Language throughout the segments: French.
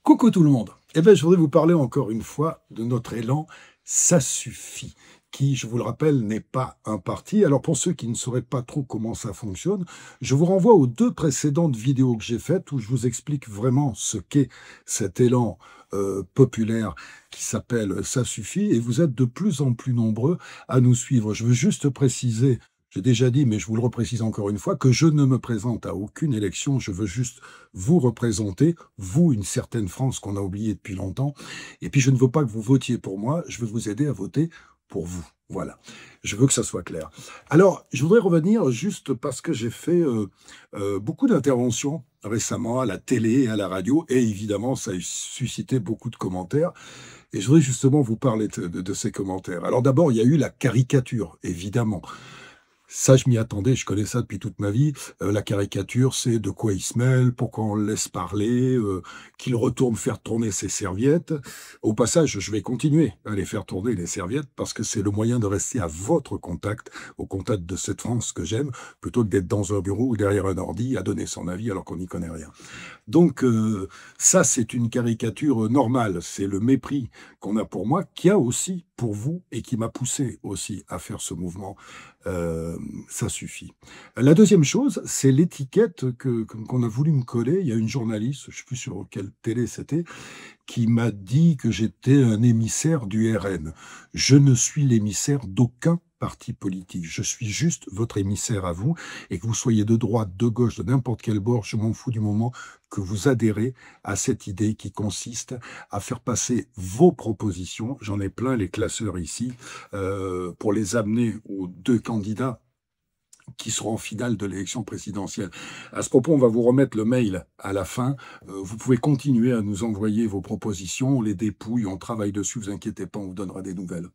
Coucou tout le monde. Eh bien, je voudrais vous parler encore une fois de notre élan «Ça suffit», qui, je vous le rappelle, n'est pas un parti. Alors pour ceux qui ne sauraient pas trop comment ça fonctionne, je vous renvoie aux 2 précédentes vidéos que j'ai faites où je vous explique vraiment ce qu'est cet élan, populaire qui s'appelle «Ça suffit» et vous êtes de plus en plus nombreux à nous suivre. Je veux juste préciser, j'ai déjà dit, mais je vous le reprécise encore une fois, que je ne me présente à aucune élection. Je veux juste vous représenter, vous, une certaine France qu'on a oubliée depuis longtemps. Et puis, je ne veux pas que vous votiez pour moi, je veux vous aider à voter pour vous. Voilà. Je veux que ça soit clair. Alors, je voudrais revenir juste parce que j'ai fait beaucoup d'interventions récemment à la télé et à la radio, et évidemment, ça a suscité beaucoup de commentaires. Et je voudrais justement vous parler de ces commentaires. Alors d'abord, il y a eu la caricature, évidemment. Ça, je m'y attendais, je connais ça depuis toute ma vie. La caricature, c'est de quoi il se mêle, pourquoi on le laisse parler, qu'il retourne faire tourner ses serviettes. Au passage, je vais continuer à les faire tourner, les serviettes, parce que c'est le moyen de rester à votre contact, au contact de cette France que j'aime, plutôt que d'être dans un bureau ou derrière un ordi à donner son avis alors qu'on n'y connaît rien. Donc ça, c'est une caricature normale, c'est le mépris qu'on a pour moi, qu'il y a aussi pour vous et qui m'a poussé aussi à faire ce mouvement. Ça suffit. La deuxième chose, c'est l'étiquette qu'on a voulu me coller. Il y a une journaliste, je ne sais plus sur quelle télé c'était, qui m'a dit que j'étais un émissaire du RN. Je ne suis l'émissaire d'aucun parti politique. Je suis juste votre émissaire à vous, et que vous soyez de droite, de gauche, de n'importe quel bord, je m'en fous du moment que vous adhérez à cette idée qui consiste à faire passer vos propositions, j'en ai plein les classeurs ici, pour les amener aux 2 candidats qui seront en finale de l'élection présidentielle. À ce propos, on va vous remettre le mail à la fin. Vous pouvez continuer à nous envoyer vos propositions, on les dépouille, on travaille dessus, vous inquiétez pas, on vous donnera des nouvelles.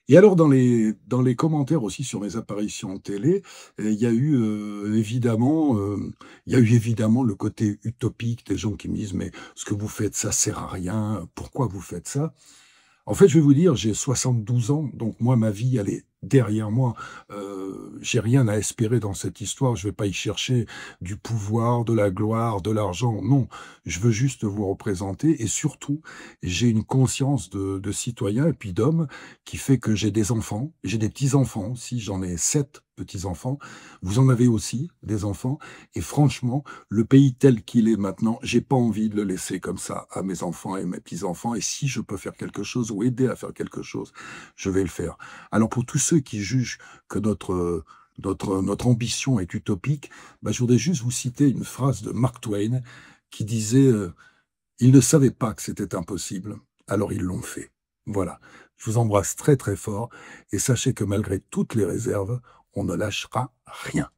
Et alors, dans les commentaires aussi sur mes apparitions télé, il y a eu évidemment le côté utopique des gens qui me disent: «Mais ce que vous faites, ça sert à rien. Pourquoi vous faites ça?» En fait, je vais vous dire, j'ai 72 ans, donc moi, ma vie, elle est derrière moi. J'ai rien à espérer dans cette histoire. Je vais pas y chercher du pouvoir, de la gloire, de l'argent. Non, je veux juste vous représenter et surtout, j'ai une conscience de citoyen et puis d'homme qui fait que j'ai des enfants, j'ai des petits-enfants aussi, j'en ai 7 petits-enfants. Vous en avez aussi, des enfants, et franchement, le pays tel qu'il est maintenant, j'ai pas envie de le laisser comme ça à mes enfants et mes petits-enfants, et si je peux faire quelque chose ou aider à faire quelque chose, je vais le faire. Alors pour tous ceux qui jugent que notre ambition est utopique, bah, je voudrais juste vous citer une phrase de Mark Twain qui disait ils ne savaient pas que c'était impossible, alors ils l'ont fait. Voilà. Je vous embrasse très très fort et sachez que malgré toutes les réserves, on ne lâchera rien.